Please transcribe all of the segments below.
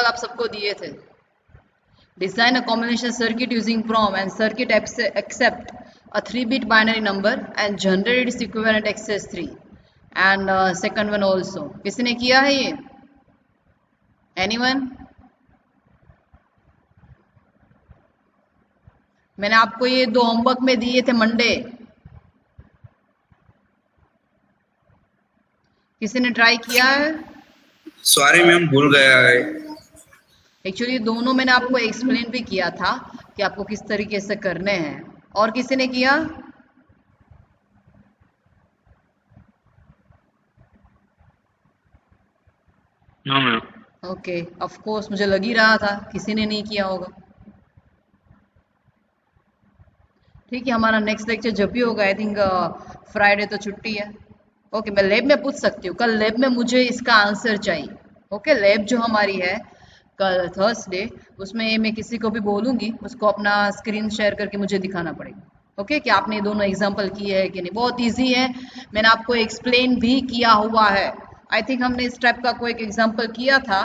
आप सबको दिए थे। Design a combination circuit using PROM and circuit accept a 3-bit binary number and generate its equivalent XS3 and second one also। किसी ने किया है ये? Anyone? मैंने आपको ये 2 होमवर्क में दिए थे मंडे। किसी ने ट्राई किया है? सॉरी मैम, भूल गया है। एक्चुअली दोनों मैंने आपको एक्सप्लेन भी किया था कि आपको किस तरीके से करने हैं। और किसी ने किया? No ma'am. Okay, of course मुझे लग ही रहा था किसी ने नहीं किया होगा। ठीक है, हमारा नेक्स्ट लेक्चर जब भी होगा, आई थिंक फ्राइडे तो छुट्टी है। ओके, मैं लैब में पूछ सकती हूँ, कल लैब में मुझे इसका आंसर चाहिए। ओके, लैब जो हमारी है कल थर्सडे, उसमें मैं किसी को भी बोलूँगी, उसको अपना स्क्रीन शेयर करके मुझे दिखाना पड़ेगा। ओके, कि आपने दोनों एग्जाम्पल किए हैं कि नहीं। बहुत ईजी है, मैंने आपको एक्सप्लेन भी किया हुआ है। आई थिंक हमने इस टाइप का कोई एक एग्जाम्पल किया था।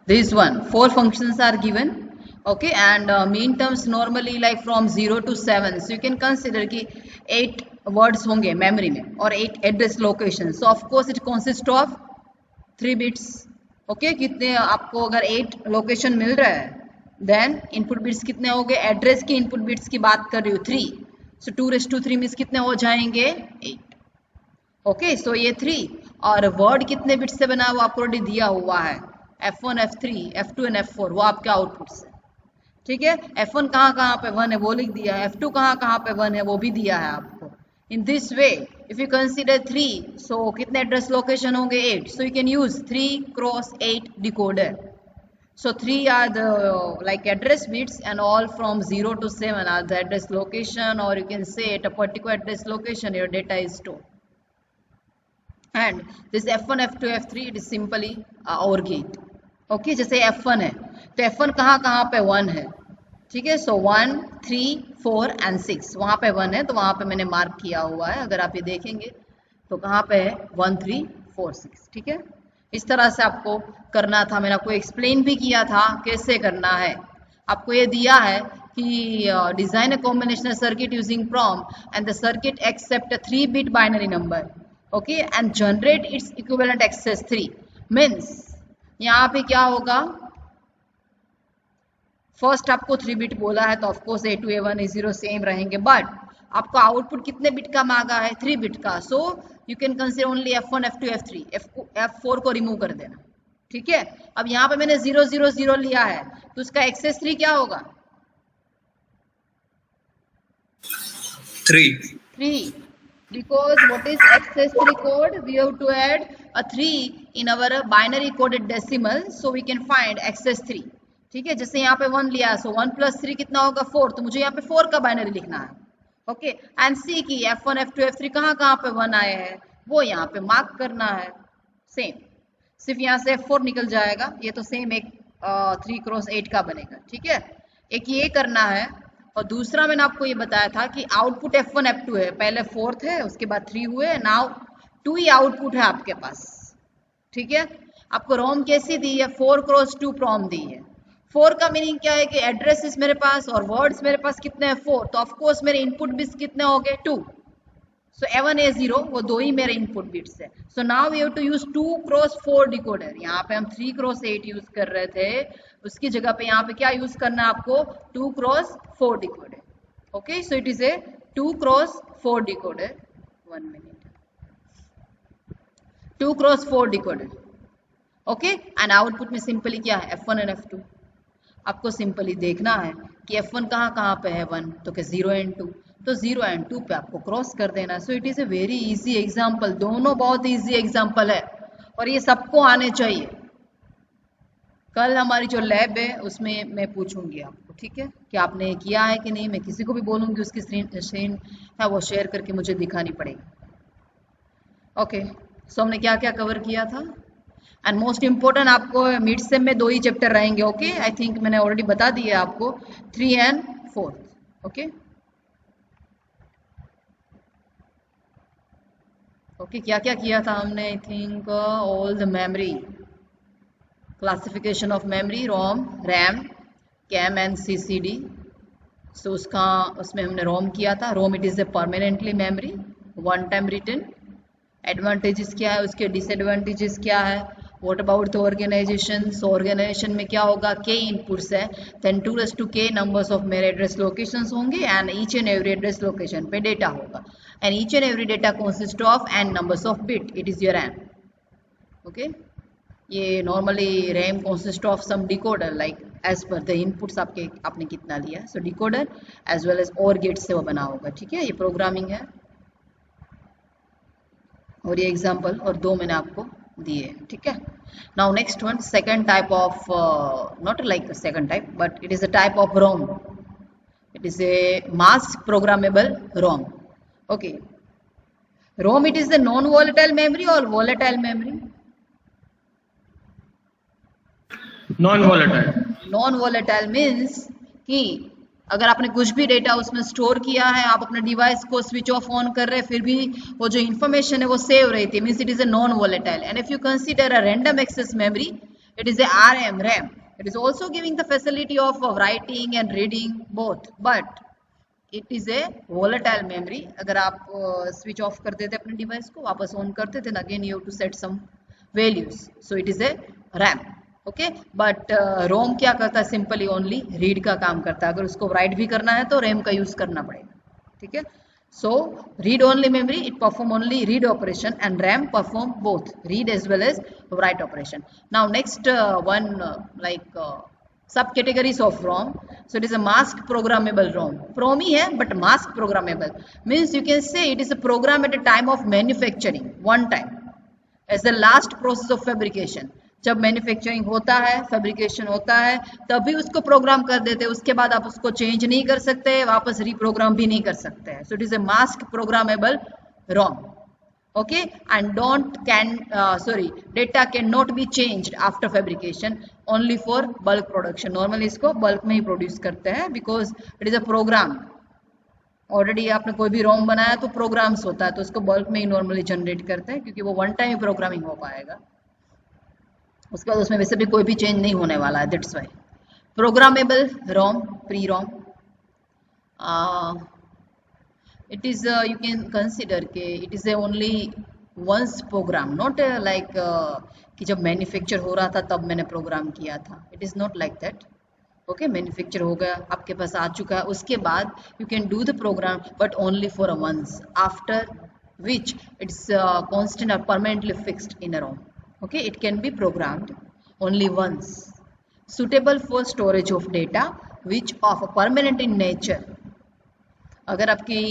This one, 4 functions are given, okay, and mean terms normally like from 0 to 7, so you can consider कि 8 words होंगे memory में और 8 address locations, so of course it consists of 3 bits। okay, कितने आपको अगर 8 लोकेशन मिल रहा है, देन इनपुट बिट्स कितने हो गए? एड्रेस के इनपुट बिट्स की बात कर रही हूँ 3, सो 2 मीन्स कितने हो जाएंगे? 8। ओके, सो ये 3 और वर्ड कितने बिट्स से बना हुआ आपको ऑलरेडी दिया हुआ है, F1 F3 F2 and F4, वो आपके आउटपुट से। ठीक है, F1 कहाँ कहाँ पे 1 है वो लिख दिया है, F2 कहाँ कहाँ पे 1 है वो भी दिया है आपको। In this way if you consider 3, सो कितने एड्रेस लोकेशन होंगे? 8, so you can use 3x8 decoder. So 3 are the like address bits and all from 0 to 7 are the address location, or you can say at a particular address location your data is stored. And this F1 F2 F3 it is simply OR gate। okay, जैसे F1 है तो F1 कहाँ कहाँ पे 1 है? ठीक है, सो 1 3 4 and 6 वहाँ पे 1 है, तो वहाँ पे मैंने मार्क किया हुआ है। अगर आप ये देखेंगे तो कहाँ पे है? 1 3 4 6। ठीक है, इस तरह से आपको करना था। मैंने आपको एक्सप्लेन भी किया था कैसे करना है। आपको ये दिया है कि design a combinational circuit using PROM and the circuit accept a 3-bit binary number, okay, and generate its equivalent XS3 means यहाँ पे क्या होगा? फर्स्ट आपको 3 बिट बोला है तो of course A2 A1 A0 same रहेंगे, बट आपको आउटपुट कितने बिट का मांगा है? 3 बिट का। So you can consider only F1 F2 F3, F4 को रिमूव कर देना। ठीक है, अब यहाँ पे मैंने 0 0 0 लिया है तो उसका XS3 क्या होगा? 3 because what is XS3 code? We have to add a 3 in our binary coded decimal, so we can find XS3। ठीक है, जैसे यहाँ पे 1 लिया, सो 1 + 3 कितना होगा? 4, तो मुझे यहाँ पे 4 का बाइनरी लिखना है। ओके, एंड सी की F1 F2 F3 कहाँ कहाँ पे 1 आए हैं वो यहाँ पे मार्क करना है। सेम, सिर्फ यहाँ से F4 निकल जाएगा, ये तो सेम एक 3x8 का बनेगा। ठीक है, एक ये करना है, और दूसरा मैंने आपको ये बताया था कि आउटपुट F1 F2 है, पहले 4 थे उसके बाद 3 हुए, नाउ 2 ही आउटपुट है आपके पास। ठीक है, आपको रोम कैसी दी है? 4x2 PROM दी है। 4 का मीनिंग क्या है कि एड्रेसेस मेरे पास और वर्ड्स मेरे पास कितने हैं? 4, तो ऑफकोर्स मेरे इनपुट बिट्स कितने हो गए? 2। सो A1 A0 वो 2 ही मेरे इनपुट बिट्स है। So now we have to use 2x4 decoder. यहाँ पे हम 3x8 यूज कर रहे थे, उसकी जगह पे यहाँ पे क्या यूज करना है आपको? 2x4 decoder. Okay, so it is A 2x4 decoder. 1 minute, 2x4 decoder. Okay, and output में सिंपली क्या है? F1 and F2। आपको सिंपली देखना है कि F1 कहाँ कहाँ पे है? 1, तो क्या 0 एंड 2, तो 0 एंड 2 पे आपको क्रॉस कर देना। सो it is a very easy example, दोनों बहुत इजी एग्जाम्पल है और ये सबको आने चाहिए। कल हमारी जो लैब है उसमें मैं पूछूंगी आपको, ठीक है, कि आपने किया है कि नहीं। मैं किसी को भी बोलूंगी उसकी स्क्रीन है वो शेयर करके मुझे दिखानी पड़ेगी। ओके, सो हमने क्या क्या कवर किया था? एंड मोस्ट इम्पोर्टेंट आपको मिड सेम में 2 ही चैप्टर रहेंगे. ओके, आई थिंक मैंने ऑलरेडी बता दिया आपको 3 एंड 4. ओके ओके, क्या क्या किया था हमने? I think all the memory, classification of memory, ROM, RAM, CAM and CCD. So उसमें हमने रोम किया था. ROM it is a permanently memory, one time written. Advantages क्या है, उसके डिसएडवांटेजेस क्या है? What about the organization? So organization में क्या होगा, के इनपुट्स है, देन 2 k नंबर्स ऑफ मेरे एड्रेस लोकेशंस होंगे and each and every address location पे डेटा होगा. And each and every data consist of an numbers of bit. It is your RAM. Okay, ये normally RAM consist of some decoder like as per the inputs आपने कितना लिया. So decoder as well as और gate से वो बना होगा. ठीक है, ये प्रोग्रामिंग है. और ये एग्जाम्पल और 2 मैंने आपको दिए. ठीक है, now next one, second type of, not like second type but it is a type of ROM. It is a mask programmable ROM. Okay, ROM it is the non volatile memory और volatile memory? Non volatile. Non volatile means कि अगर आपने कुछ भी data उसमें store किया है, आप अपने डिवाइस को स्विच ऑफ ऑन कर रहे हैं, फिर भी वो जो इन्फॉर्मेशन है वो सेव रहती है, means it is a non volatile. And if you consider a random access memory, it is a RM, RAM. It is also giving the facility of writing and reading both, but it is a volatile memory. अगर आप switch off कर देते अपने device को, वापस on करते थे, again you have to set some values. So it is a RAM. Okay, but ROM क्या करता है, सिंपली ओनली रीड का काम करता है. अगर उसको राइट भी करना है तो रैम का यूज करना पड़ेगा. ठीक है, so read only memory, it perform only read operation and RAM perform both read as well as write operation. Now next one, like sub categories of ROM. So it is a mask programmable ROM. PROM ही है but mask programmable means you can say it is a program at a time of manufacturing, one time, as the last process of fabrication. जब manufacturing होता है, fabrication होता है, तभी उसको programme कर देते हैं. उसके बाद आप उसको चेंज नहीं कर सकते, वापस रीप्रोग्राम भी नहीं कर सकते हैं. So it is a mask programmable ROM. Okay, and data can not be changed after fabrication, only for bulk production. Normally इसको बल्क में ही प्रोड्यूस करते हैं because it is a program. Already आपने कोई भी रोम बनाया तो प्रोग्राम्स होता है, तो उसको बल्क में ही नॉर्मली जनरेट करते हैं क्योंकि वो वन टाइम ही प्रोग्रामिंग हो पाएगा. उसके बाद उसमें वैसे भी कोई भी चेंज नहीं होने वाला है. That's why programmable ROM, pre ROM, it is you can consider के it is a only once program, not like कि जब मैन्युफैक्चर हो रहा था तब मैंने प्रोग्राम किया था. It is not like that. Okay, manufacture हो गया, आपके पास आ चुका है, उसके बाद you can do the program but only for a once, after which it's constant और permanently fixed in a ROM. Okay, it can be programmed only once, suitable for storage of data which of a permanent in nature. अगर आपकी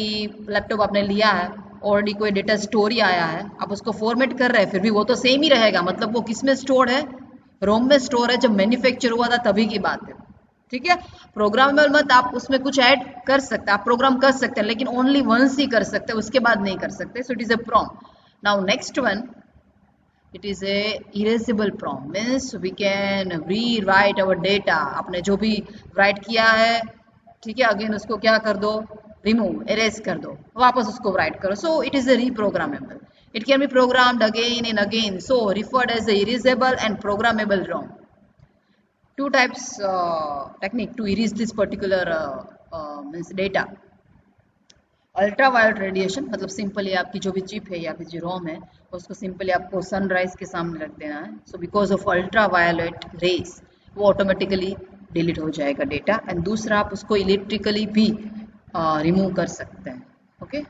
laptop आपने लिया है, already कोई data store ही आया है, आप उसको फॉर्मेट कर रहे हैं, फिर भी वो तो सेम ही रहेगा. मतलब वो किस में स्टोर है, रोम में स्टोर है. जब मैन्युफैक्चर हुआ था तभी की बात है. ठीक है, प्रोग्रामेबल मत, आप उसमें कुछ ऐड कर सकते हैं, आप प्रोग्राम कर सकते हैं, लेकिन ओनली वंस ही कर सकते हैं, उसके बाद नहीं कर सकते. So it is a PROM. Now next one, it is a erasable PROM, means we can rewrite our data. आपने जो भी write किया है, ठीक है, अगेन उसको क्या कर दो, रिमूव, एरेज कर दो, वापस उसको write करो. so it is a reprogrammable. it can be programmed again and again, so referred as a erasable and programmable ROM. Two types technique to erase this particular means data. Ultraviolet radiation, मतलब simply आपकी जो भी chip है या फिर जो रोम है उसको सिंपली आपको सनराइज के सामने रख देना है. So because of ultraviolet rays वो ऑटोमेटिकली डिलीट हो जाएगा डेटा. एंड दूसरा, आप उसको इलेक्ट्रिकली भी रिमूव कर सकते हैं. ओके,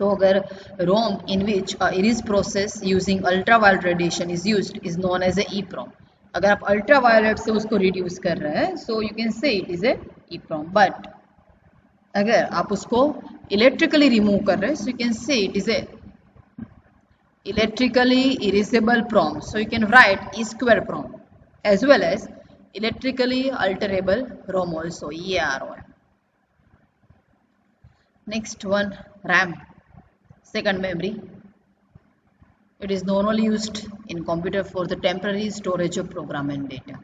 सो अगर ROM in which erase process using ultraviolet radiation is used is known as a EEPROM. अगर आप अल्ट्रावायलेट से उसको रिड्यूस कर रहे हैं, so you can say it is A EEPROM. But अगर आप उसको इलेक्ट्रिकली रिमूव कर रहे हैं, so you can say it is A electrically erasable PROM. So you can write E² PROM as well as electrically alterable ROM also, EAROM. Next one, RAM, second memory. It is normally used in computer for the temporary storage of program and data.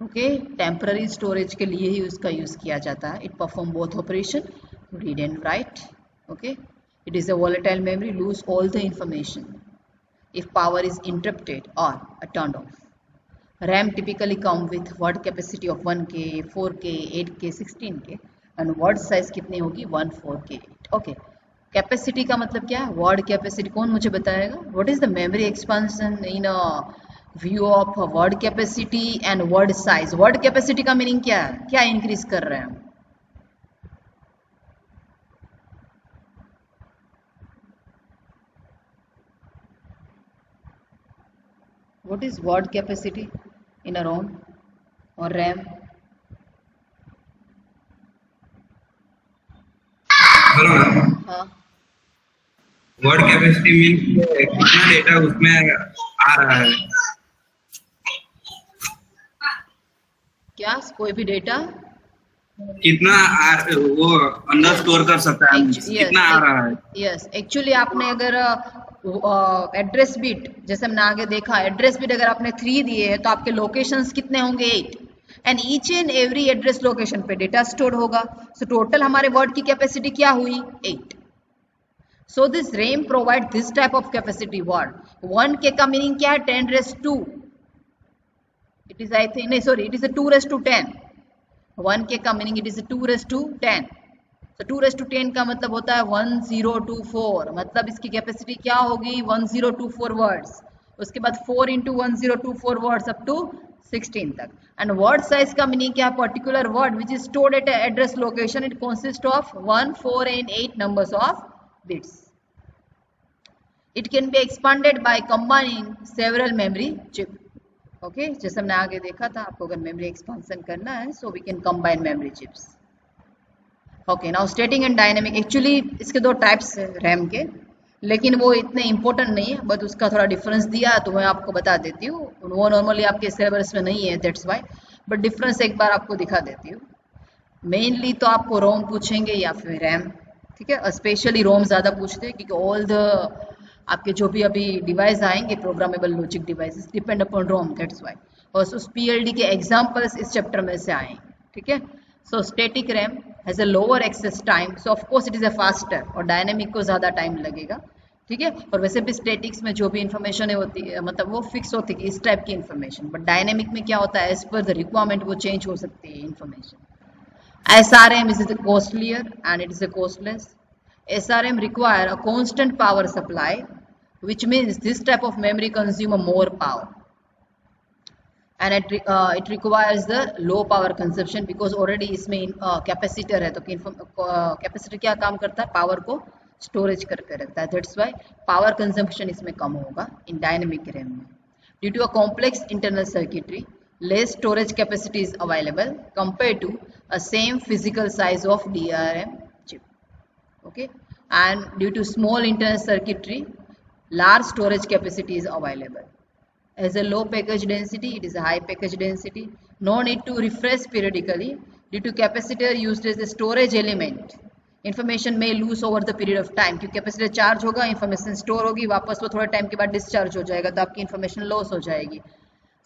Okay, temporary storage के लिए ही उसका use किया जाता है. It perform both operation, read and write. Okay, it is a volatile memory, lose all the information if power is interrupted or turned off. RAM typically come with word capacity of 1K, 4K, 8K, 16K and word size कितनी होगी 14K8. Okay, capacity का मतलब क्या है? Word capacity. कौन मुझे बताएगा? What is the memory expansion in view of word capacity and word size. Word capacity का मीनिंग क्या है? क्या इंक्रीज कर रहे हैं? What is word capacity in a ROM और रैम? हाँ, वर्ड कैपेसिटी मीन कितना डेटा उसमें आ रहा है. क्या कोई भी डेटा कितना वो अंदर स्टोर कर सकता है, कितना आ रहा है. यस, एक्चुअली आपने अगर एड्रेस बिट, जैसे हमने आगे देखा, एड्रेस बिट अगर आपने 3 दिए हैं तो आपके लोकेशंस कितने होंगे 8 and each and every address location पे डेटा स्टोर होगा. सो टोटल हमारे वर्ड की कैपेसिटी क्या हुई 8. So this RAM provide this type of capacity word. 1K का meaning क्या है? 10 raised to. It is I think, नहीं sorry, it is a 2 raised to 10. 1K का meaning it is a 2 raised to 10. So 2 raised to 10 का मतलब होता है 1024. मतलब इसकी कैपेसिटी क्या होगी 1024 वर्ड्स. उसके बाद 4 into 1024 वर्ड्स up to 16 तक. And word size का meaning क्या है? Particular word which is stored at an address location. It consists of 1, 4 and 8 numbers of bits. It can be expanded by combining several memory chip. Okay, जैसे हमने आगे देखा था, आपको अगर memory expansion करना है, so we can combine memory chips. Okay, now static and dynamic. Actually इसके 2 types है RAM के, लेकिन वो इतने important नहीं है, बट उसका थोड़ा difference दिया तो मैं आपको बता देती हूँ. वो normally आपके syllabus में नहीं है, that's why, but difference एक बार आपको दिखा देती हूँ. Mainly तो आपको ROM पूछेंगे या फिर RAM. ठीक है, स्पेशली रोम ज़्यादा पूछते हैं क्योंकि ऑल द आपके जो भी अभी डिवाइस आएंगे programmable logic devices depend upon ROM, that's why. और उस पीएलडी के एग्जांपल्स इस चैप्टर में से आएंगे. ठीक है, so static RAM has a lower access time, so of course it is a faster, और डायनेमिक को ज़्यादा टाइम लगेगा. ठीक है, और वैसे भी स्टैटिक्स में जो भी इंफॉर्मेशन है होती है, मतलब वो फिक्स होती है इस टाइप की इंफॉर्मेशन, बट डायनेमिक में क्या होता है एज पर द रिक्वायरमेंट वो चेंज हो सकती है information. SRM is costlier and it is a costless. SRM require a constant power supply, which means this type of memory consume more power, and it requires the low power consumption because already इसमें capacitor है, तो capacitor क्या काम करता है? Power को storage करके रखता है. दैट्स वाई पावर कंजम्पशन इसमें कम होगा इन डायनेमिक रैम में. Due to a complex internal circuitry, less storage capacity is available compared to a same physical size of DRM chip. Okay, and due to small internal circuitry, large storage capacity is available. As a low package density, it is a high package density. No need to refresh periodically due to capacitor used as a storage element. Information may lose over the period of time. क्योंकि capacitor charge होगा, information store होगी, वापस वो थोड़े time के बाद discharge हो जाएगा, तो आपकी इंफॉर्मेशन लॉस हो जाएगी.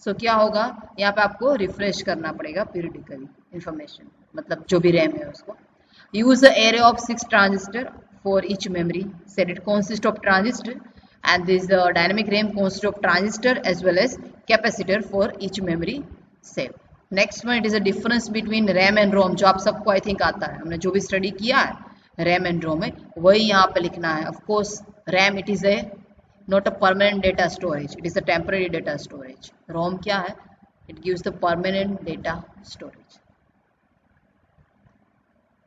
सो क्या होगा, यहाँ पे आपको रिफ्रेश करना पड़ेगा पीरियडिकली इंफॉर्मेशन, मतलब जो भी रैम है उसको. Use the array of 6 transistor for each memory. Set it consist of transistor and this dynamic RAM consist of transistor as well as capacitor for each memory cell. Next one, it is a difference between RAM and ROM, जो आप सबको I think आता है, हमने जो भी study किया है रैम एंड रोम में, वही यहाँ पे लिखना है. Of course RAM it is A not a permanent data storage, it is a temporary data storage. ROM क्या है? It gives the permanent data storage.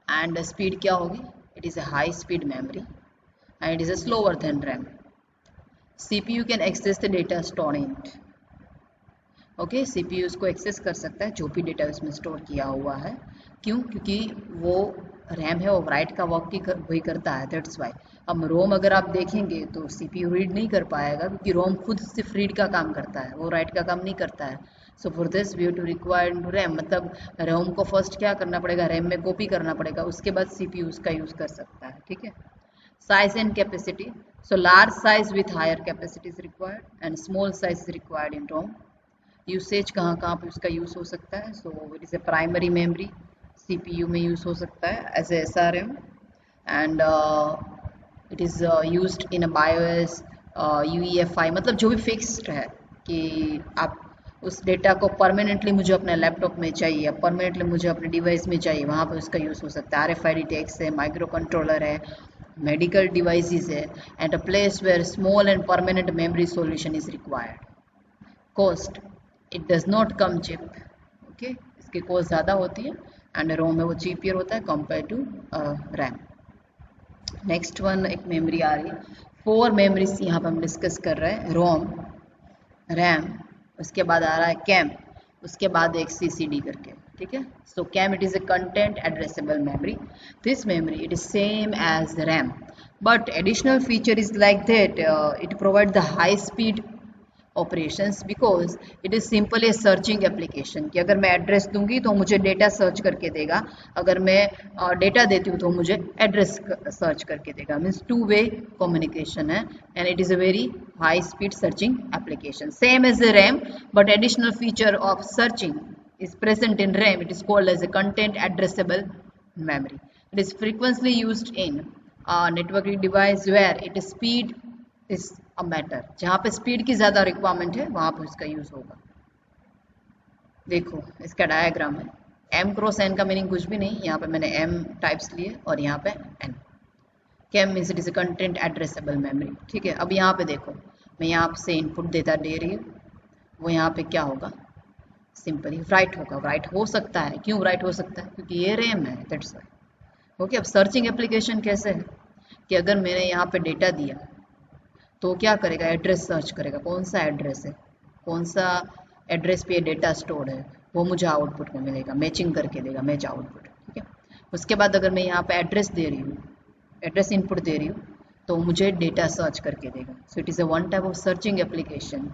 And the speed क्या होगी? It is a high speed memory and it is a slower than RAM. CPU can access the data stored in it. Okay, CPU उसको access कर सकता है जो भी data उसमें store किया हुआ है. क्यों? क्योंकि वो रैम है, वो राइट का वर्क वही करता है, दैट्स वाई. अब रोम अगर आप देखेंगे तो CPU रीड नहीं कर पाएगा क्योंकि रोम खुद सिर्फ रीड का काम करता है, वो राइट का काम नहीं करता है. So for this we have to require two RAM, मतलब रोम को फर्स्ट क्या करना पड़ेगा, रैम में कॉपी करना पड़ेगा, उसके बाद CPU उसका यूज़ कर सकता है. ठीक है. Size and capacity. So large size with higher capacity is required and small size is required in ROM. Usage कहाँ कहाँ पे उसका यूज़ हो सकता है? So it is a primary memory, CPU में यूज़ हो सकता है as a SRM and it is used in a BIOS, UEFI, मतलब जो भी फिक्स्ड है कि आप उस डेटा को परमानेंटली मुझे अपने लैपटॉप में चाहिए, परमानेंटली मुझे अपने डिवाइस में चाहिए, वहाँ पे उसका यूज़ हो सकता है। RFID टैग्स है, माइक्रो कंट्रोलर है, मेडिकल डिवाइसेस है, and a place where small and permanent memory solution is required. Cost, it does not come cheap, okay, इसकी कॉस्ट ज़्यादा होती है एंड रोम में वो चीपियर होता है compare to RAM. Next one एक मेमोरी आ रही है, 4 मेमोरीज यहाँ पे हम डिस्कस कर रहे हैं, रोम, रैम, उसके बाद आ रहा है कैम, उसके बाद एक CCD करके, ठीक है। So CAM it is a content addressable memory, this memory it is same as RAM but additional feature is like that it provide the high speed operations because it is simple a searching application कि अगर मैं address दूंगी तो मुझे data search करके देगा, अगर मैं डेटा देती हूँ तो मुझे एड्रेस सर्च करके देगा, मीन्स 2 वे कम्युनिकेशन है and it is a very high speed searching application, same as a RAM but additional feature of searching is present in RAM. It is called as a content addressable memory. It is frequently used in networking device where it is speed is a matter. जहाँ पे speed की ज़्यादा requirement है वहाँ पे इसका use होगा। देखो इसका डायग्राम है, M क्रॉस N का मीनिंग कुछ भी नहीं, यहाँ पे मैंने M टाइप्स लिए और यहाँ पे N। CAM means it is a content addressable memory, ठीक है। अब यहाँ पे देखो मैं यहाँ से इनपुट डेटा दे रही हूँ, वो यहाँ पे क्या होगा, सिंपली राइट होगा, राइट हो सकता है। क्यों राइट हो सकता है? क्योंकि ये रैम है, दैट्स व्हाई। ओके, अब सर्चिंग एप्लीकेशन कैसे है कि अगर मैंने यहाँ पे डेटा दिया तो क्या करेगा, एड्रेस सर्च करेगा, कौन सा एड्रेस है, कौन सा एड्रेस पे डेटा स्टोर है, वो मुझे आउटपुट में मिलेगा, मैचिंग करके देगा, मैच आउटपुट, ठीक है। उसके बाद अगर मैं यहाँ पे एड्रेस दे रही हूँ, एड्रेस इनपुट दे रही हूँ तो मुझे डेटा सर्च करके देगा। सो it is a one type of searching application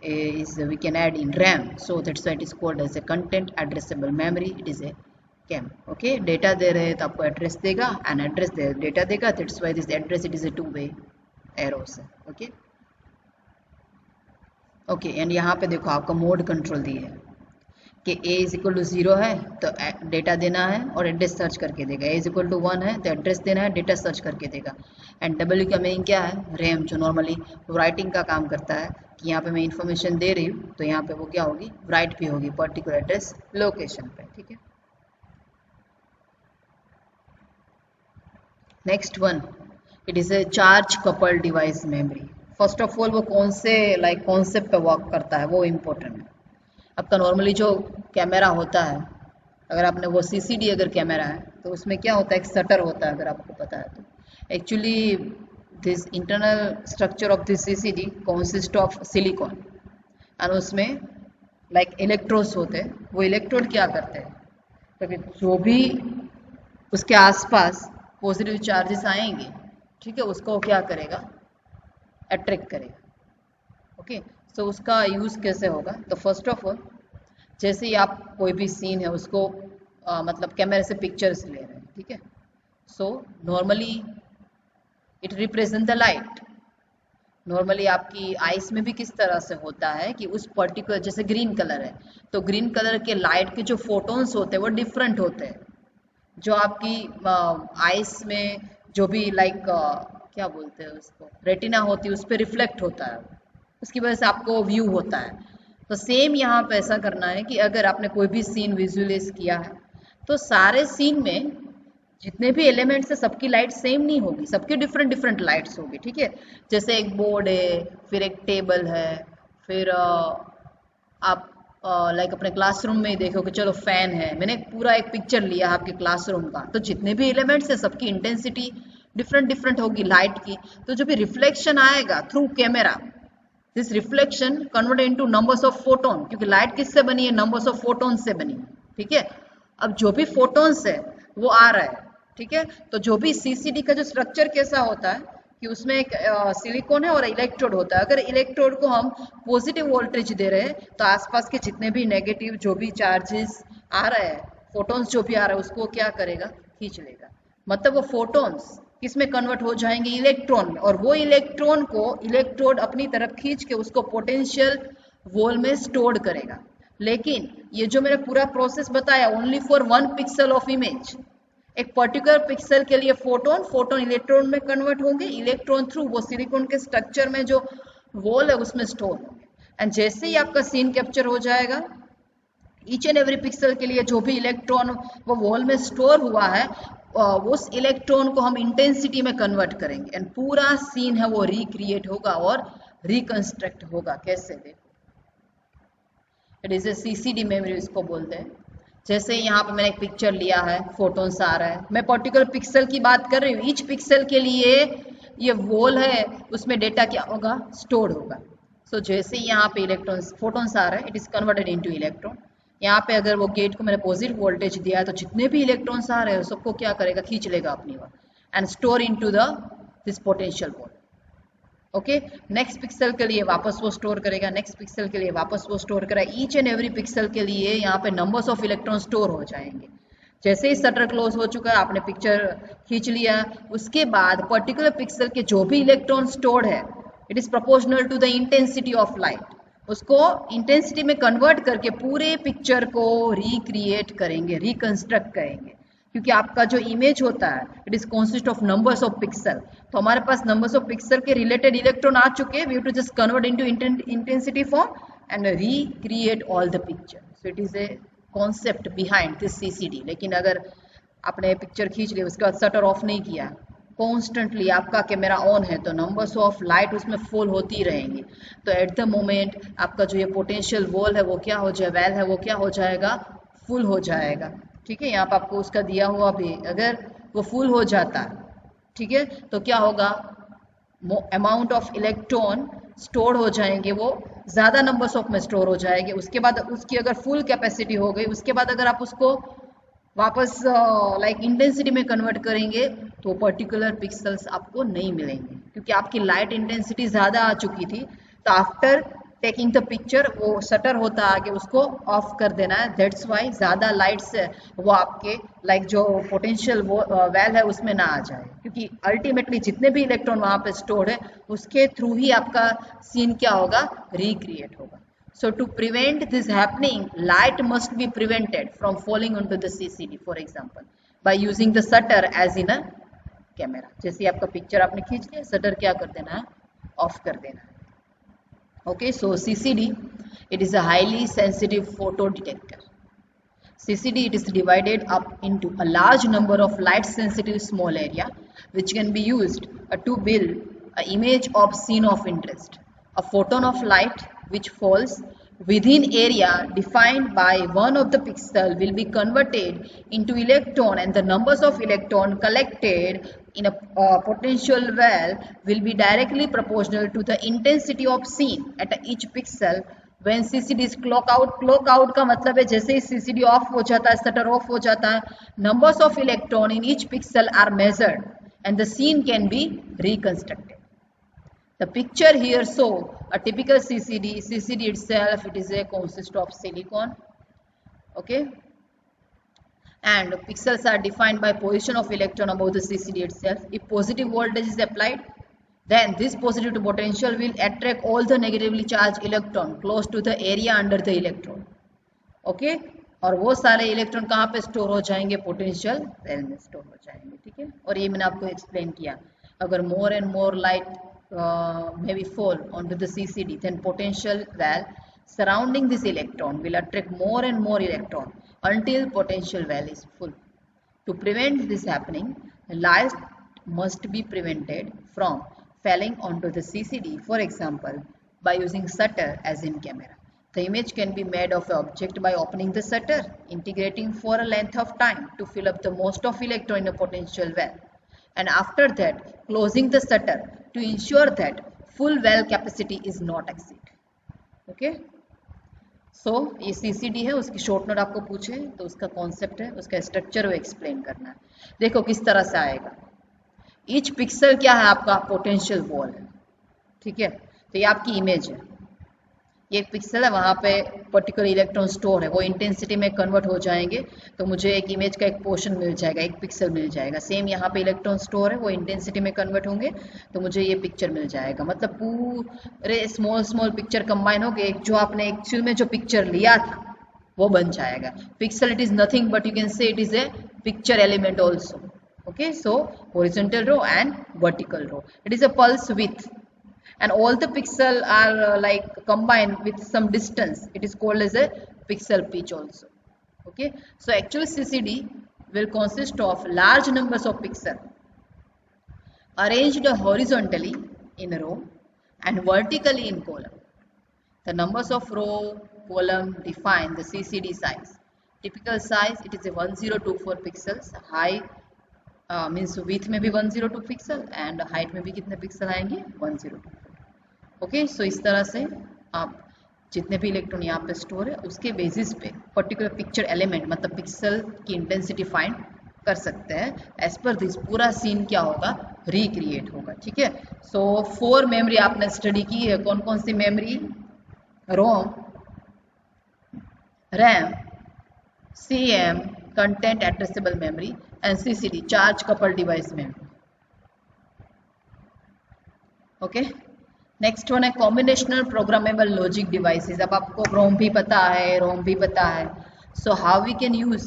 is we can add in RAM, so that's why it is called as a content addressable memory. It is a CAM. Okay, data दे रहे हैं तो आपको address देगा and address they data देगा, that's why this address it is a 2-way arrows है। okay okay and यहाँ पे देखो आपका मोड कंट्रोल दिए है कि A इज इक्वल टू 0 है तो डेटा देना है और एड्रेस सर्च करके देगा, A इज इक्वल टू 1 है तो एड्रेस देना है, डेटा सर्च करके देगा। एंड W का मीनिंग क्या है, रैम, जो नॉर्मली राइटिंग का काम करता है कि यहाँ पे मैं इंफॉर्मेशन दे रही हूँ तो यहाँ पे वो क्या होगी, राइट भी होगी पर्टिकुलर एड्रेस लोकेशन पे, ठीक है। Next one, it is A charge couple device memory. First of all वो कौन से लाइक कॉन्सेप्ट पे वर्क करता है वो इम्पोर्टेंट है। आपका नॉर्मली जो कैमरा होता है, अगर आपने वो CCD अगर कैमरा है तो उसमें क्या होता है, एक शटर होता है, अगर आपको पता है तो। Actually this internal structure of this CCD consist of silicon और उसमें लाइक इलेक्ट्रोड्स होते हैं। वो इलेक्ट्रोड क्या करते हैं, क्योंकि जो भी उसके आसपास पॉजिटिव चार्जेस आएंगे, ठीक है, उसको क्या करेगा, अट्रैक्ट करेगा। ओके, सो उसका यूज़ कैसे होगा, तो फर्स्ट ऑफ ऑल जैसे ही आप कोई भी सीन है उसको मतलब कैमरे से पिक्चर्स ले रहे हैं, ठीक है, so normally it represent the light. Normally आपकी आइस में भी किस तरह से होता है कि उस पर्टिकुलर, जैसे ग्रीन कलर है तो ग्रीन कलर के लाइट के जो फोटोन्स होते हैं वो डिफरेंट होते हैं, जो आपकी आइस में जो भी लाइक क्या बोलते हैं उसको, रेटिना होती है, उस पर रिफ्लेक्ट होता है, उसकी वजह से आपको व्यू होता है। तो सेम यहाँ पे ऐसा करना है कि अगर आपने कोई भी सीन विजुअलाइज किया है तो सारे सीन में जितने भी एलिमेंट्स है सबकी लाइट सेम नहीं होगी, सबकी डिफरेंट डिफरेंट लाइट्स होगी, ठीक है। जैसे एक बोर्ड है, फिर एक टेबल है, फिर आप लाइक अपने क्लासरूम में ही देखो कि चलो फैन है, मैंने पूरा एक पिक्चर लिया आपके क्लासरूम का, तो जितने भी एलिमेंट्स है सबकी इंटेंसिटी डिफरेंट डिफरेंट होगी लाइट की। तो जो भी रिफ्लेक्शन आएगा through camera, this reflection convert into numbers of photon, क्योंकि लाइट किससे बनी है, नंबर्स ऑफ फोटोन से बनी है, ठीक है। अब जो भी फोटोन्स है वो आ रहा है, ठीक है। तो जो भी CCD का जो स्ट्रक्चर कैसा होता है कि उसमें एक सिलिकॉन है और इलेक्ट्रोड होता है। अगर इलेक्ट्रोड को हम पॉजिटिव वोल्टेज दे रहे हैं तो आसपास के जितने भी नेगेटिव जो भी चार्जेस आ रहे हैं, फोटोन्स जो भी आ रहा है, उसको क्या करेगा, खींच लेगा। मतलब वो फोटोन्स किस में कन्वर्ट हो जाएंगे, इलेक्ट्रॉन में, और वो इलेक्ट्रॉन को इलेक्ट्रोड अपनी तरफ खींच के उसको पोटेंशियल वॉल में स्टोर करेगा। लेकिन ये जो मैंने पूरा प्रोसेस बताया only for 1 pixel of image, एक पर्टिकुलर पिक्सल के लिए फोटोन इलेक्ट्रॉन में कन्वर्ट होंगे, इलेक्ट्रॉन थ्रू वो सिलिकॉन के स्ट्रक्चर में जो वॉल है उसमें स्टोर होंगे। एंड जैसे ही आपका सीन कैप्चर हो जाएगा, ईच एंड एवरी पिक्सल के लिए जो भी इलेक्ट्रॉन वो वॉल में स्टोर हुआ है उस इलेक्ट्रॉन को हम इंटेंसिटी में कन्वर्ट करेंगे एंड पूरा सीन है वो रिक्रिएट होगा और रिकंस्ट्रक्ट होगा। कैसे, देखो, it is A CCD memory इसको बोलते हैं। जैसे यहाँ पे मैंने एक पिक्चर लिया है, फोटोन्स आ रहा है, मैं पर्टिकुलर पिक्सल की बात कर रही हूँ, ईच पिक्सल के लिए ये वॉल है उसमें डेटा क्या होगा, स्टोर होगा। सो जैसे यहाँ पे इलेक्ट्रॉन्स फोटोन्स आ रहा है, it is converted into electron. यहाँ पे अगर वो गेट को मैंने पॉजिटिव वोल्टेज दिया है तो जितने भी इलेक्ट्रॉन्स आ रहे हैं सबको क्या करेगा, खींच लेगा अपनी ओर and store into this potential wall. Okay, next pixel के लिए वापस वो स्टोर करेगा, नेक्स्ट पिक्सल के लिए वापस वो स्टोर करेगा। ईच एंड एवरी पिक्सल के लिए यहाँ पे नंबर्स ऑफ इलेक्ट्रॉन स्टोर हो जाएंगे। जैसे ही शटर क्लोज हो चुका है, आपने पिक्चर खींच लिया, उसके बाद पर्टिकुलर पिक्सल के जो भी इलेक्ट्रॉन स्टोर्ड है it is proportional to the intensity of light, उसको इंटेंसिटी में कन्वर्ट करके पूरे पिक्चर को रिक्रिएट करेंगे, रिकंस्ट्रक्ट करेंगे। क्योंकि आपका जो इमेज होता है it is consist of numbers of pixel, तो हमारे पास नंबर्स ऑफ पिक्सल के रिलेटेड इलेक्ट्रॉन आ चुके, we have to just convert into intensity form and recreate all the picture. So it is a concept behind this CCD. लेकिन अगर आपने picture खींच ली उसके बाद शटर ऑफ नहीं किया, कॉन्स्टेंटली आपका कैमरा ऑन है, तो नंबर्स ऑफ लाइट उसमें फुल होती रहेंगी। तो एट द मोमेंट आपका जो ये पोटेंशियल वॉल है वो क्या हो जाए, वेल है वो क्या हो जाएगा, फुल हो जाएगा। ठीक है, यहाँ पर आपको उसका दिया हुआ भी, अगर वो फुल हो जाता है, ठीक है, तो क्या होगा, अमाउंट ऑफ इलेक्ट्रॉन स्टोर हो जाएंगे, वो ज़्यादा नंबर्स ऑफ में स्टोर हो जाएंगे। उसके बाद उसकी अगर फुल कैपेसिटी हो गई, उसके बाद अगर आप उसको वापस लाइक इंटेंसिटी में कन्वर्ट करेंगे तो पर्टिकुलर पिक्सल्स आपको नहीं मिलेंगे, क्योंकि आपकी लाइट इंटेंसिटी ज़्यादा आ चुकी थी। तो आफ्टर टेकिंग द पिक्चर वो शटर होता है आगे, उसको ऑफ कर देना है। दैट्स वाई ज़्यादा लाइट्स वो आपके लाइक जो पोटेंशियल वो वेल है उसमें ना आ जाए, क्योंकि अल्टीमेटली जितने भी इलेक्ट्रॉन वहाँ पे स्टोर है उसके थ्रू ही आपका सीन क्या होगा, रिक्रिएट होगा। So to prevent this happening, light must be prevented from falling onto the CCD, for example, by using the shutter as in a camera. जैसे आपका पिक्चर आपने खींच लिया, शटर क्या कर देना है, ऑफ कर देना है। Okay, so CCD, it is a highly sensitive photo detector. CCD, it is divided up into a large number of light sensitive small area which can be used to build an image of scene of interest. A photon of light which falls within area defined by one of the pixel will be converted into electron, and the numbers of electron collected in a potential well will be directly proportional to the intensity of scene at each pixel when CCD is clock out. Clock out का मतलब है जैसे ही CCD of हो जाता है, shutter of हो जाता है, numbers of electron in each pixel are measured and the scene can be reconstructed. The picture here show a typical CCD. CCD itself, it is a consist of silicon, okay, and pixels are defined by position of electron above the CCD itself. If positive voltage is applied, then this positive potential will attract all the negatively charged electron close to the area under the electrode, okay, और वो सारे electron कहाँ पे store हो जाएंगे, potential well में store हो जाएंगे। ठीक है, और ये मैंने आपको एक्सप्लेन किया, अगर more and more light maybe fall onto the CCD, then potential well surrounding this electron will attract more and more electron until potential well is full. To prevent this happening, light must be prevented from falling onto the CCD, for example, by using shutter as in camera. The image can be made of an object by opening the shutter, integrating for a length of time to fill up the most of electron in a potential well, and after that closing the shutter to ensure that full well capacity is not exceed. Okay, so ये CCD है, उसकी short note आपको पूछे तो उसका concept है, उसका structure वो एक्सप्लेन करना है। देखो किस तरह से आएगा, ईच पिक्सल क्या है आपका, पोटेंशियल वॉल है। ठीक है, तो ये आपकी इमेज है, ये एक पिक्सल है, वहाँ पे पर्टिकुलर इलेक्ट्रॉन स्टोर है, वो इंटेंसिटी में कन्वर्ट हो जाएंगे तो मुझे एक इमेज का एक पोर्शन मिल जाएगा, एक पिक्सल मिल जाएगा। सेम यहाँ पे इलेक्ट्रॉन स्टोर है, वो इंटेंसिटी में कन्वर्ट होंगे तो मुझे ये पिक्चर मिल जाएगा। मतलब पूरे स्मॉल स्मॉल पिक्चर कंबाइन हो गए, जो आपने एक्चुअल में जो पिक्चर लिया था वो बन जाएगा। Pixel it is nothing but you can say it is A picture element also. Okay, so horizontal row and vertical row. It is a pulse width, and all the pixel are like combined with some distance. It is called as a pixel pitch also. Okay, so actual CCD will consist of large numbers of pixels arranged horizontally in a row and vertically in column. The numbers of row column define the CCD size. Typical size it is a 1024 pixels. High means with में भी 102 pixel and height में भी कितने pixel आएंगे 102। Okay, सो इस तरह से आप जितने भी इलेक्ट्रॉन यहाँ पे स्टोर है उसके बेसिस पे पर्टिकुलर पिक्चर एलिमेंट मतलब पिक्सल की इंटेंसिटी फाइंड कर सकते हैं। एज पर दिस पूरा सीन क्या होगा, रिक्रिएट होगा। ठीक है, सो 4 मेमोरी आपने स्टडी की है। कौन कौन सी memory? ROM, RAM, CM content addressable memory and CCD charge coupled device memory. Okay, next one है combinational programmable logic devices. अब आपको ROM भी पता है, ROM भी पता है, so how we can use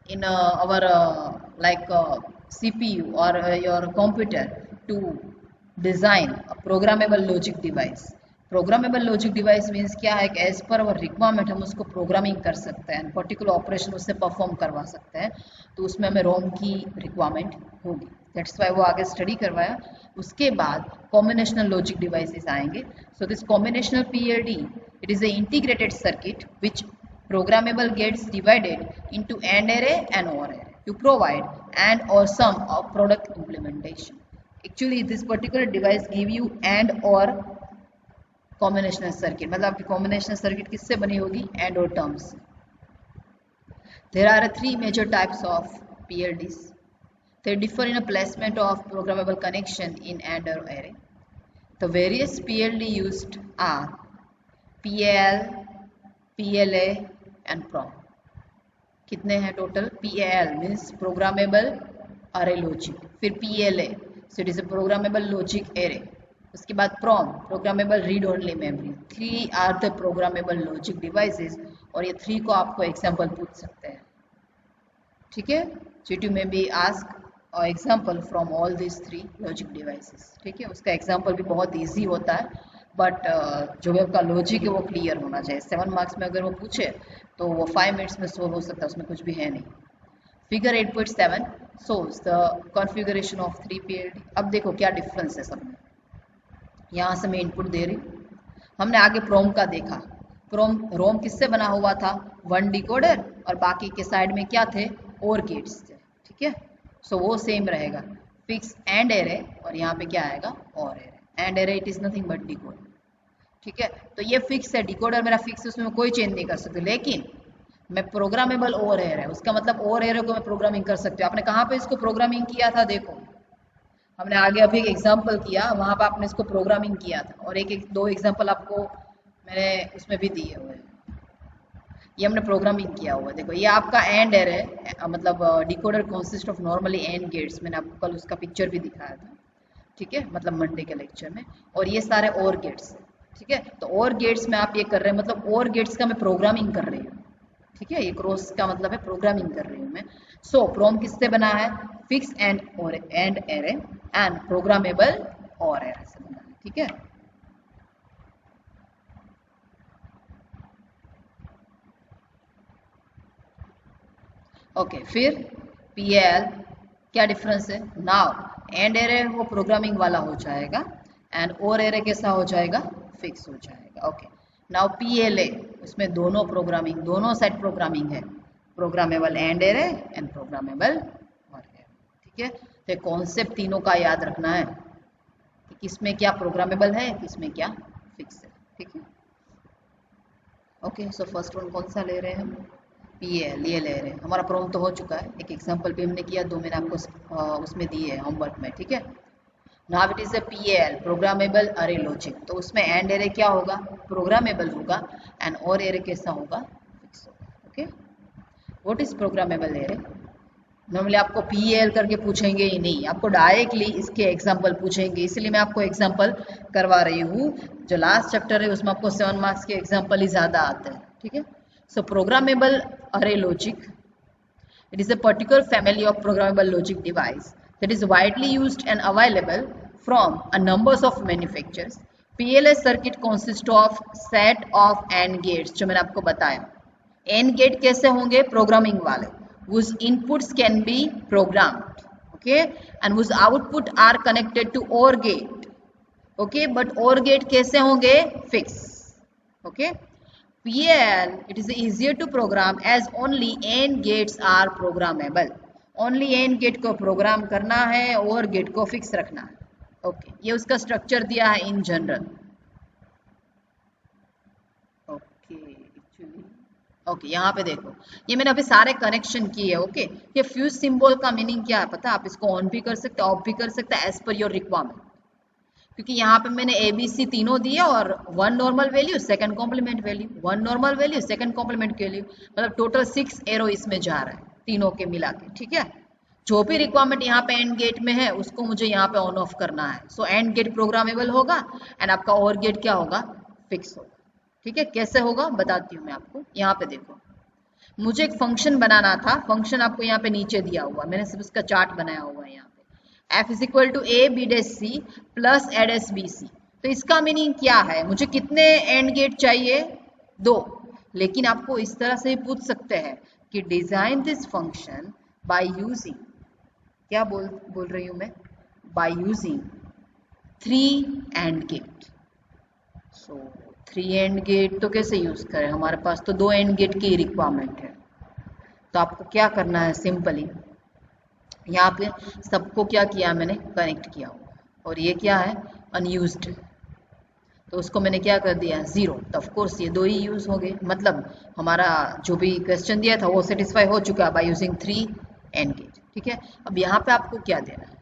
in our like CPU or your computer to design a programmable logic device. Programmable logic device means क्या है कि एज पर अवर रिक्वायरमेंट हम उसको प्रोग्रामिंग कर सकते हैं, पर्टिकुलर ऑपरेशन उससे परफॉर्म करवा सकते हैं, तो उसमें हमें रोम की रिक्वायरमेंट होगी। दैट्स वाई वो आगे स्टडी करवाया। उसके बाद कॉम्बिनेशनल लॉजिक डिवाइसेस आएंगे। So this combinational PLD it is A integrated circuit which programmable gets divided into AND array and OR array to provide AND or sum of product implementation. Actually this particular device give you AND or combinational circuit, मतलब आपकी combinational circuit किससे बनी होगी? And और terms. There are 3 major types of PLDs. They differ in a placement of programmable connection in AND or array. The various PLD used are PAL, PLA and PROM. कितने हैं total? PAL means programmable array logic, फिर PLA so it is a programmable logic array, उसके बाद PROM programmable read only memory. 3 are the programmable logic devices, और ये 3 को आपको example पूछ सकते हैं। ठीक है, GTU में भी आस्क और example from all this 3 logic devices. ठीक है, उसका एग्जांपल भी बहुत इजी होता है, बट जो भी आपका लॉजिक है वो क्लियर होना चाहिए। 7 मार्क्स में अगर वो पूछे तो वो 5 मिनट्स में सोल्व हो सकता है, उसमें कुछ भी है नहीं। Figure 8.7 shows the configuration of 3 PLD। अब देखो क्या डिफरेंस है सब में। यहाँ से मैं इनपुट दे रही हूँ, हमने आगे प्रोम का देखा। रोम किससे बना हुआ था? 1 डिकोडर और बाकी के साइड में क्या थे? और गेट्स थे। ठीक है, सो वो सेम रहेगा, फिक्स एंड एरे, और यहाँ पे क्या आएगा? और array. And array it is nothing but decoder. ठीक है, तो ये फिक्स है, डिकोडर मेरा फिक्स है, उसमें कोई चेंज नहीं कर सकते। लेकिन मैं प्रोग्रामेबल और एरे है, उसका मतलब और एरे को मैं प्रोग्रामिंग कर सकती हूँ। आपने कहाँ पे इसको प्रोग्रामिंग किया था? देखो हमने आगे अभी एक एग्जांपल किया, वहां पर आपने इसको प्रोग्रामिंग किया था, और एक 2 एग्जांपल आपको मैंने उसमें भी दिए हुए हैं, ये हमने प्रोग्रामिंग किया हुआ है। देखो ये आपका एंड एरे है, मतलब decoder consist of normally and gates, मैंने आपको कल उसका पिक्चर भी दिखाया था। ठीक है, मतलब मंडे के लेक्चर में, और ये सारे और गेट्स। ठीक है, तो और गेट्स में आप ये कर रहे हैं, मतलब और गेट्स का मैं प्रोग्रामिंग कर रही हूँ। ठीक है, ये क्रॉस का मतलब है प्रोग्रामिंग कर रही हूँ मैं। सो प्रोम किससे बना है? फिक्स एंड और एंड एरे एंड प्रोग्रामेबल और एरे से बना है। ठीक है, ओके, फिर PAL क्या डिफरेंस है? नाउ एंड एरे वो प्रोग्रामिंग वाला हो जाएगा, एंड और एरे कैसा हो जाएगा? फिक्स हो जाएगा। ओके, नाउ PLA उसमें दोनों प्रोग्रामिंग, दोनों साइड प्रोग्रामिंग है, programmable and array and programmable और एरे। ठीक है, तो कॉन्सेप्ट तीनों का याद रखना है कि किसमें क्या प्रोग्रामेबल है, किसमें क्या फिक्स है। ठीक है, ओके, सो फर्स्ट वन कौन सा ले रहे हैं हम? PAL, ये ले रहे हैं। हमारा प्रोम तो हो चुका है, एक एग्जांपल भी हमने किया, 2 मैंने आपको उसमें दिए है होमवर्क में। ठीक है, now it is a PAL, programmable array logic. तो उसमें एंड एरे क्या होगा, प्रोग्रामेबल होगा, एंड और एरे कैसा होगा, फिक्स होगा। Okay, what is programmable array? Normally आपको PAL करके पूछेंगे ही नहीं, आपको डायरेक्टली इसके एग्जाम्पल पूछेंगे, इसलिए मैं आपको एग्जाम्पल करवा रही हूँ। जो लास्ट चैप्टर है उसमें आपको 7 मार्क्स के एग्जाम्पल ही ज़्यादा आते हैं, ठीक है। सो programmable array logic, it is a particular family of programmable logic device that is widely used and available from a numbers of manufacturers. PLS circuit consists of set of AND gates, जो मैंने आपको बताया। AND gate कैसे होंगे, programming वाले, whose inputs can be programmed, okay, and whose output are connected to OR gate, okay, but OR gate कैसे होंगे, fix, okay. PAL, it is easier to program as only AND gates are programmable. Only AND gate को programme करना है, OR gate को fix रखना है। Okay, ये उसका स्ट्रक्चर दिया है in general. Okay, actually okay, यहाँ पे देखो, ये मैंने अभी सारे कनेक्शन किए। ओके, ये फ्यूज सिंबल का मीनिंग क्या है पता है? आप इसको ऑन भी कर सकते हैं, ऑफ भी कर सकते हैं, एज पर योर रिक्वायरमेंट। क्योंकि यहाँ पे मैंने ABC तीनों दिए और 1 normal value, second complement value, 1 normal value, second complement value, मतलब टोटल 6 एरो इसमें जा रहा है तीनों के मिला के, ठीक है। जो भी रिक्वायरमेंट यहाँ पे एंड गेट में है उसको मुझे यहाँ पे ऑन ऑफ करना है। सो एंड गेट प्रोग्रामेबल होगा एंड आपका और गेट क्या होगा, फिक्स होगा, ठीक है। कैसे होगा बताती हूँ मैं आपको। यहाँ पे देखो, मुझे एक फंक्शन बनाना था, फंक्शन आपको यहाँ पे नीचे दिया हुआ, मैंने सिर्फ उसका चार्ट बनाया हुआ है यहाँ पे। F is equal to A B dash C plus A dash B C। तो इसका मीनिंग क्या है, मुझे कितने एंड गेट चाहिए, 2। लेकिन आपको इस तरह से भी पूछ सकते हैं कि design this function by using, क्या बोल रही हूं मैं, by using 3 and gate. So 3 and gate तो कैसे यूज करें, हमारे पास तो 2 एंड गेट की रिक्वायरमेंट है। तो आपको क्या करना है, सिंपली यहाँ पे सबको क्या किया, मैंने कनेक्ट किया हुआ, और ये क्या है, अनयूज्ड, तो उसको मैंने क्या कर दिया, 0। तो ऑफ कोर्स ये 2 ही यूज हो गए, मतलब हमारा जो भी क्वेश्चन दिया था वो सेटिस्फाई हो चुका बाय यूजिंग 3 एंड गेट, ठीक है। अब यहाँ पे आपको क्या देना है,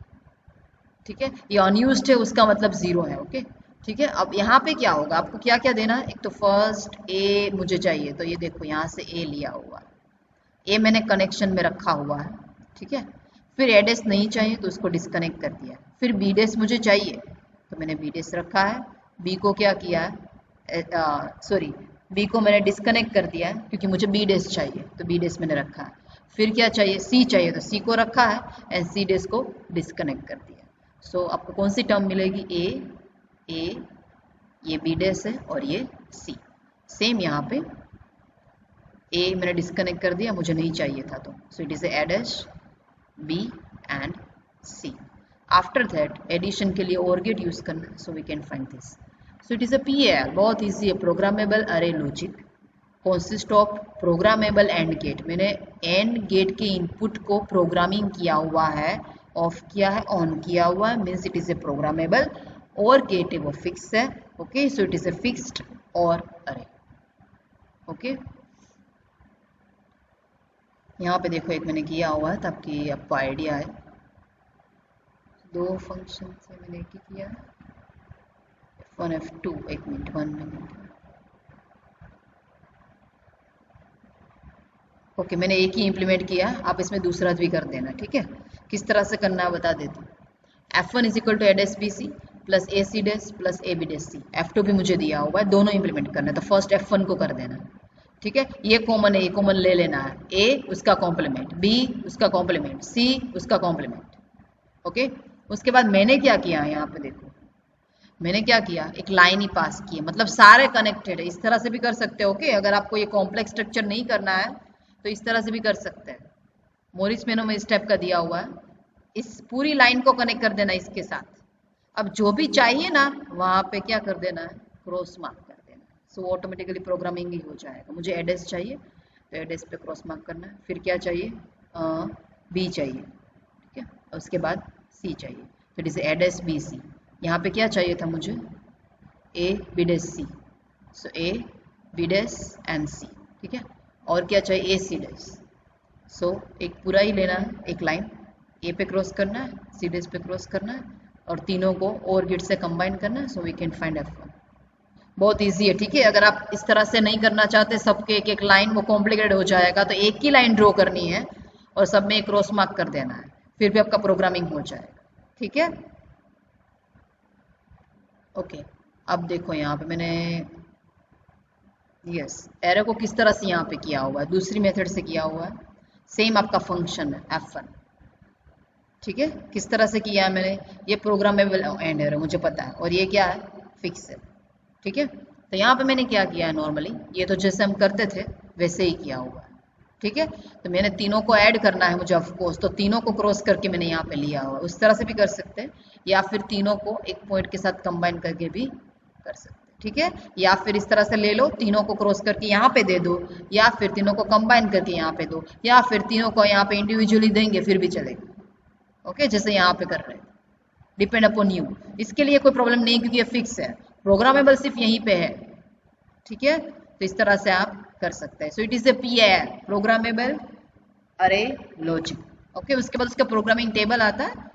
ठीक है, ये अनयूज्ड है उसका मतलब 0 है, ओके, ठीक है। अब यहाँ पे क्या होगा, आपको क्या क्या देना है, एक तो फर्स्ट A मुझे चाहिए, तो ये देखो यहाँ से A लिया हुआ, A मैंने कनेक्शन में रखा हुआ है, ठीक है। फिर A डैश नहीं चाहिए तो उसको डिस्कनेक्ट कर दिया। फिर B डैश मुझे चाहिए तो मैंने B डैश रखा है, B को क्या किया है, सॉरी B को मैंने डिस्कनेक्ट कर दिया है क्योंकि मुझे B डैश चाहिए, तो B डैश मैंने रखा है। फिर क्या चाहिए, C चाहिए तो C को रखा है एंड C डैश को डिस्कनेक्ट कर दिया। सो आपको कौन सी टर्म मिलेगी, A, ये B डैश है और ये C। सेम यहाँ पे A मैंने डिस्कनेक्ट कर दिया, मुझे नहीं चाहिए था, तो so it is A dash B and C. After that addition के लिए OR गेट यूज करना, so we can find this. So it is a PAL, बहुत इजी है, programmable array logic, consist of programmable and gate. मैंने and gate के input को programming किया हुआ है, ऑफ किया है, ऑन किया हुआ है, means it is A programmable. और गेट है वो फिक्स है, okay, so it is a fixed और अरे, ओके। यहाँ पे देखो एक मैंने किया हुआ है ताकि आपको आइडिया है, 2 फंक्शन से मैंने एक ही किया, F1 F2, 1 minute, 1 minute, okay, मैंने एक ही इम्प्लीमेंट किया, आप इसमें दूसरा भी कर देना, ठीक है। किस तरह से करना है बता देती हूँ। F1 is equal to A dash B C plus AC dash plus AB dash C। F2 भी मुझे दिया हुआ है, दोनों इम्प्लीमेंट करना है, तो फर्स्ट F1 को कर देना, ठीक है। ये कॉमन है, ये कॉमन ले लेना है, A उसका कॉम्प्लीमेंट, B उसका कॉम्प्लीमेंट, C उसका कॉम्प्लीमेंट, ओके। उसके बाद मैंने क्या किया, यहाँ पे देखो मैंने क्या किया, एक लाइन ही पास की है, मतलब सारे कनेक्टेड है। इस तरह से भी कर सकते हो, ओके, अगर आपको ये कॉम्प्लेक्स स्ट्रक्चर नहीं करना है तो इस तरह से भी कर सकते हैं। मोरिस मेनो में इस टाइप का दिया हुआ है, इस पूरी लाइन को कनेक्ट कर देना इसके साथ। अब जो भी चाहिए ना वहाँ पे क्या कर देना है, क्रॉस मार्क कर देना, सो ऑटोमेटिकली प्रोग्रामिंग ही हो जाएगा। मुझे एड्रेस चाहिए तो एड्रेस पे क्रॉस मार्क करना है, फिर क्या चाहिए, B चाहिए, ठीक है, उसके बाद C चाहिए, तो it is address B C। यहाँ पे क्या चाहिए था मुझे, A B dash C, so A B dash and C, ठीक है। और क्या चाहिए, A C डैश, सो एक पूरा ही लेना है, एक लाइन A पे क्रॉस करना है, C डैश पे क्रॉस करना है, और तीनों को और गिट से कंबाइन करना है, so we can find F1। बहुत इजी है, ठीक है। अगर आप इस तरह से नहीं करना चाहते सबके एक एक लाइन, वो कॉम्प्लिकेटेड हो जाएगा, तो एक ही लाइन ड्रॉ करनी है और सब में एक क्रॉस मार्क कर देना है, फिर भी आपका प्रोग्रामिंग हो जाएगा, ठीक है। ओके, अब देखो यहाँ पे मैंने यस एरो को किस तरह से यहाँ पे किया हुआ है, दूसरी मेथड से किया हुआ है। सेम आपका फंक्शन है F1, ठीक है। किस तरह से किया है मैंने, ये प्रोग्रामेबल एंड एरो मुझे पता है, और ये क्या है, फिक्स है, ठीक है। तो यहाँ पे मैंने क्या किया है, नॉर्मली ये तो जैसे हम करते थे वैसे ही किया हुआ है, ठीक है। तो मैंने तीनों को ऐड करना है मुझे ऑफकोर्स, तो तीनों को क्रॉस करके मैंने यहाँ पे लिया हुआ है। उस तरह से भी कर सकते हैं, या फिर तीनों को एक पॉइंट के साथ कंबाइन करके भी कर सकते हैं, ठीक है। या फिर इस तरह से ले लो, तीनों को क्रॉस करके यहाँ पे दे दो, या फिर तीनों को कंबाइन करके यहाँ पे दो, या फिर तीनों को यहाँ पे इंडिविजुअली देंगे फिर भी चलेगा, ओके, जैसे यहाँ पे कर रहे हैं। डिपेंड अपॉन यू, इसके लिए कोई प्रॉब्लम नहीं क्योंकि ये फिक्स है। प्रोग्रामेबल सिर्फ यहीं पे है, ठीक है। तो इस तरह से आप कर सकते हैं। So it is A PAR, programmable array logic, okay. उसके बाद उसका प्रोग्रामिंग टेबल आता है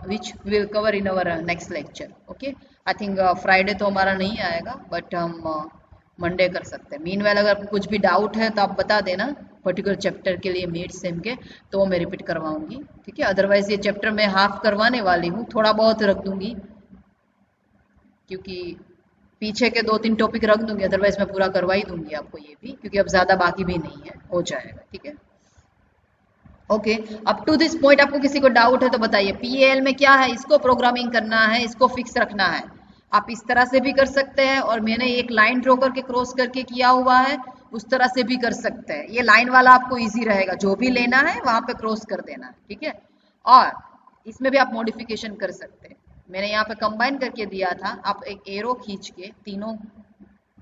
which will cover in our next lecture, okay. I think Friday तो हमारा नहीं आएगा, बट हम मंडे कर सकते हैं। मीनवाइल अगर कुछ भी डाउट है तो आप बता देना, पर्टिकुलर चैप्टर के लिए मिड सेम के, तो मैं रिपीट करवाऊंगी, ठीक है। अदरवाइज ये चैप्टर मैं हाफ करवाने वाली हूँ, थोड़ा बहुत रख दूंगी क्योंकि पीछे के 2-3 टॉपिक रख दूंगी, अदरवाइज मैं पूरा करवा ही दूंगी आपको ये भी, क्योंकि अब ज्यादा बाकी भी नहीं है, हो जाएगा, ठीक है। Okay, up to this point आपको किसी को डाउट है तो बताइए। PAL में क्या है, इसको प्रोग्रामिंग करना है, इसको फिक्स रखना है। आप इस तरह से भी कर सकते हैं, और मैंने एक लाइन ड्रॉ करके क्रॉस करके किया हुआ है, उस तरह से भी कर सकते हैं। ये लाइन वाला आपको इजी रहेगा, जो भी लेना है वहां पे क्रॉस कर देना है, ठीक है। और इसमें भी आप मॉडिफिकेशन कर सकते हैं। मैंने यहाँ पे कंबाइन करके दिया था, आप एक एरो खींच के तीनों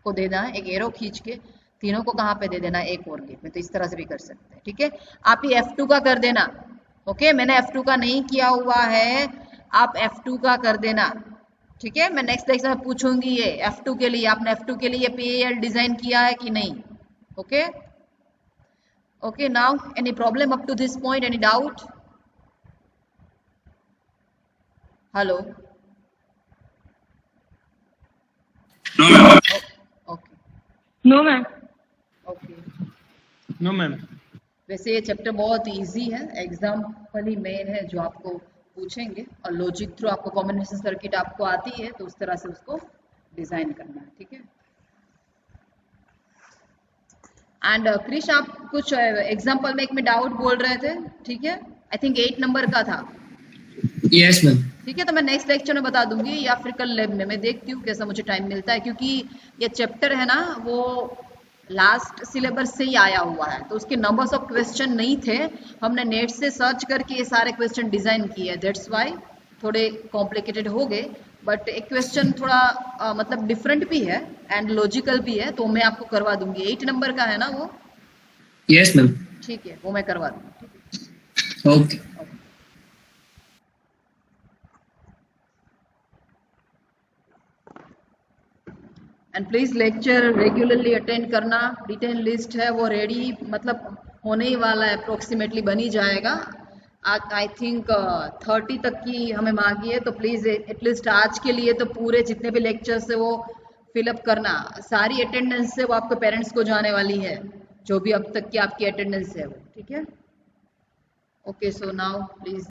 को देना है, एक एरो खींच के तीनों को कहाँ पे दे देना है, एक और गिट में। तो इस तरह से भी कर सकते हैं, ठीक है। आप ये F2 का कर देना, ओके। मैंने F2 का नहीं किया हुआ है, आप F2 का कर देना, ठीक है। मैं नेक्स्ट लेक्चर में पूछूंगी ये F2 के लिए, आपने F2 के लिए PAL डिजाइन किया है कि नहीं, okay. Okay, now any problem up to this point, any doubt? Hello, okay, no ma'am. Okay. No, ma'am. वैसे ये चैप्टर बहुत इजी है, एग्जाम्पल ही मेन है जो आपको पूछेंगे, और लॉजिक थ्रू आपको कॉम्बिनेशन सर्किट आपको आती है, तो उस तरह से उसको डिजाइन करना है, ठीक है। एंड क्रिश, आप कुछ एग्जाम्पल में एक में डाउट बोल रहे थे, ठीक है। आई थिंक 8 नंबर का था, यस मैम। ठीक है। तो मैं नेक्स्ट लेक्चर में बता दूंगी, या फिर कल लैब में, मैं देखती हूँ कैसा मुझे टाइम मिलता है, क्योंकि ये चैप्टर है ना वो लास्ट सिलेबस से ही आया हुआ है, तो उसके नंबर्स ऑफ क्वेश्चन नहीं थे, हमने नेट से सर्च करके ये सारे क्वेश्चन डिजाइन किए, दैट्स वाई थोड़े कॉम्प्लिकेटेड हो गए। बट एक क्वेश्चन थोड़ा मतलब डिफरेंट भी है एंड लॉजिकल भी है, तो मैं आपको करवा दूंगी। 8 नंबर का है ना वो? Yes ma'am. ठीक है, वो मैं करवा दूंगी, ठीक है। Okay. And please lecture regularly attend करना। डिटेल लिस्ट है वो रेडी, मतलब होने ही वाला है, अप्रोक्सीमेटली बन ही जाएगा। आई थिंक 30 तक की हमें मांगी है, तो प्लीज एटलीस्ट आज के लिए तो पूरे जितने भी लेक्चर्स है वो फिलअप करना। सारी अटेंडेंस है वो आपके पेरेंट्स को जाने वाली है, जो भी अब तक की आपकी अटेंडेंस है वो, ठीक है। Okay, so now please